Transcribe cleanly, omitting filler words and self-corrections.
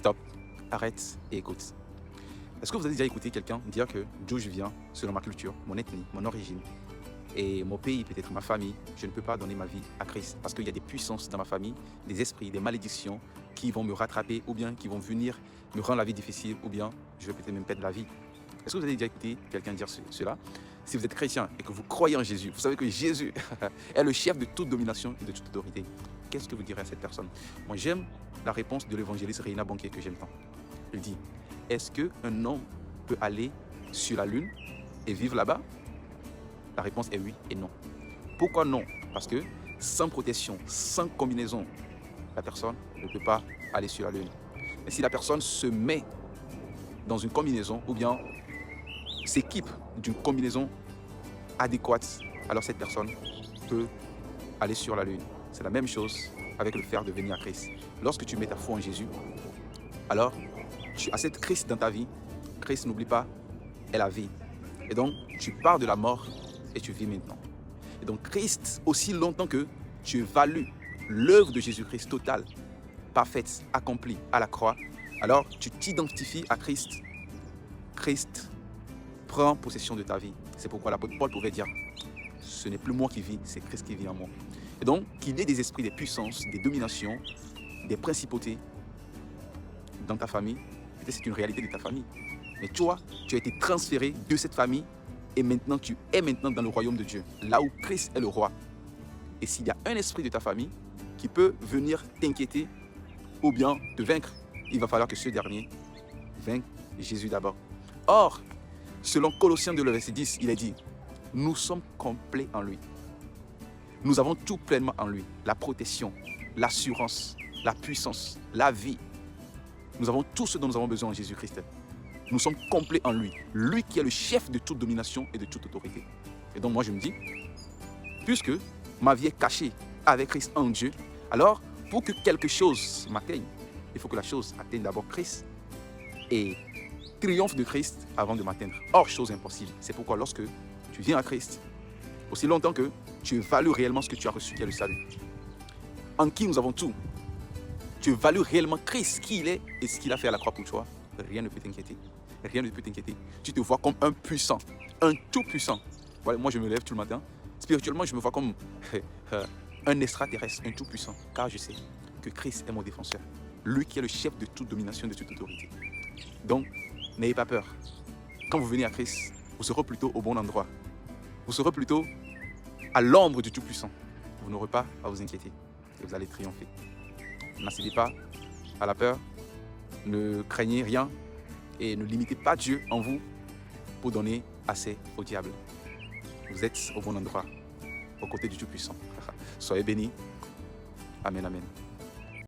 Stop, arrête et écoute. Est-ce que vous avez déjà écouté quelqu'un dire que d'où je viens, selon ma culture, mon ethnie, mon origine et mon pays, peut-être ma famille, je ne peux pas donner ma vie à Christ parce qu'il y a des puissances dans ma famille, des esprits, des malédictions qui vont me rattraper ou bien qui vont venir me rendre la vie difficile ou bien je vais peut-être même perdre la vie. Est-ce que vous avez déjà écouté quelqu'un dire cela? Si vous êtes chrétien et que vous croyez en Jésus, vous savez que Jésus est le chef de toute domination et de toute autorité. Qu'est-ce que vous direz à cette personne? Moi, j'aime la réponse de l'évangéliste Reina Banquier que j'aime tant. Il dit, est-ce qu'un homme peut aller sur la lune et vivre là-bas? La réponse est oui et non. Pourquoi non? Parce que sans protection, sans combinaison, la personne ne peut pas aller sur la lune. Mais si la personne se met dans une combinaison ou bien s'équipe d'une combinaison adéquate, alors cette personne peut aller sur la lune. C'est la même chose avec le faire devenir Christ. Lorsque tu mets ta foi en Jésus, alors tu acceptes Christ dans ta vie. Christ, n'oublie pas, est la vie. Et donc, tu pars de la mort et tu vis maintenant. Et donc, Christ, aussi longtemps que tu évalues l'œuvre de Jésus-Christ totale, parfaite, accomplie à la croix, alors tu t'identifies à Christ. Christ prend possession de ta vie. C'est pourquoi l'apôtre Paul pouvait dire, ce n'est plus moi qui vis, c'est Christ qui vit en moi. Et donc, qu'il y ait des esprits, des puissances, des dominations, des principautés dans ta famille, peut-être c'est une réalité de ta famille. Mais toi, tu as été transféré de cette famille et maintenant tu es maintenant dans le royaume de Dieu, là où Christ est le roi. Et s'il y a un esprit de ta famille qui peut venir t'inquiéter ou bien te vaincre, il va falloir que ce dernier vainque Jésus d'abord. Or, selon Colossiens 2, verset 10, il est dit, nous sommes complets en lui. Nous avons tout pleinement en lui. La protection, l'assurance, la puissance, la vie. Nous avons tout ce dont nous avons besoin en Jésus-Christ. Nous sommes complets en lui. Lui qui est le chef de toute domination et de toute autorité. Et donc moi je me dis, puisque ma vie est cachée avec Christ en Dieu, alors pour que quelque chose m'atteigne, il faut que la chose atteigne d'abord Christ et triomphe de Christ avant de m'atteindre. Or, chose impossible. C'est pourquoi lorsque tu viens à Christ, aussi longtemps que tu évalues réellement ce que tu as reçu, qui est le salut, en qui nous avons tout, tu évalues réellement Christ, qui il est et ce qu'il a fait à la croix pour toi, rien ne peut t'inquiéter. Rien ne peut t'inquiéter. Tu te vois comme un puissant, un tout puissant. Voilà, moi, je me lève tout le matin. Spirituellement, je me vois comme un extraterrestre, un tout puissant. Car je sais que Christ est mon défenseur. Lui qui est le chef de toute domination, de toute autorité. Donc, n'ayez pas peur. Quand vous venez à Christ, vous serez plutôt au bon endroit. Vous serez plutôt à l'ombre du Tout-Puissant. Vous n'aurez pas à vous inquiéter et vous allez triompher. N'accédez pas à la peur, ne craignez rien et ne limitez pas Dieu en vous pour donner assez au diable. Vous êtes au bon endroit, aux côtés du Tout-Puissant. Soyez bénis. Amen, amen.